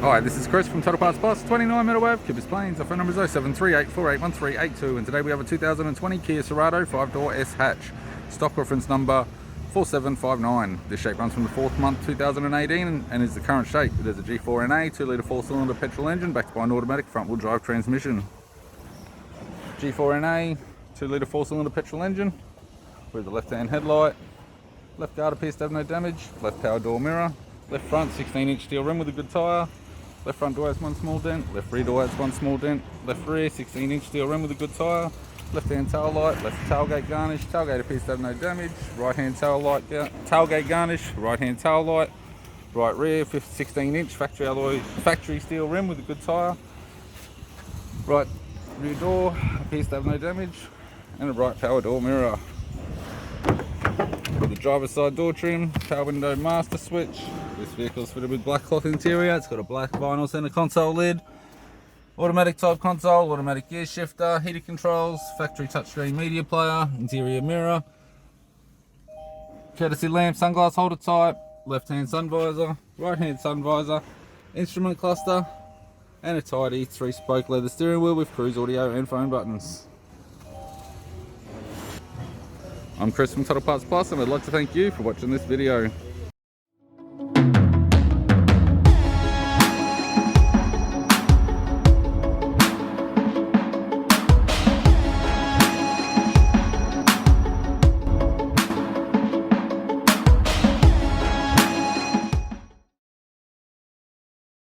Hi, this is Chris from Total Parts Plus, 29 Meadow Ave, Kippers Plains. Our phone number is 0738481382, and today we have a 2020 Kia Cerato 5-door S hatch. Stock reference number 4759. This shape runs from the 4th month 2018 and is the current shape. It is a G4NA 2-litre 4-cylinder petrol engine backed by an automatic front-wheel drive transmission. G4NA 2-litre 4-cylinder petrol engine with the left-hand headlight, left guard appears to have no damage, left power door mirror, left front 16-inch steel rim with a good tyre, left front door has one small dent, left rear door has one small dent, left rear 16-inch steel rim with a good tyre, left hand tail light, left tailgate garnish, tailgate appears to have no damage, right hand tail light, tailgate garnish, right hand tail light, right rear 16-inch factory alloy, factory steel rim with a good tyre, right rear door appears to have no damage, and a right power door mirror. With the driver's side door trim, power window master switch. This vehicle is fitted with black cloth interior. It's got a black vinyl center console lid, automatic type console, automatic gear shifter, heated controls, factory touchscreen media player, interior mirror, courtesy lamp, sunglass holder type, left hand sun visor, right hand sun visor, instrument cluster, and a tidy 3-spoke leather steering wheel with cruise audio and phone buttons. I'm Chris from Total Parts Plus, and I'd like to thank you for watching this video.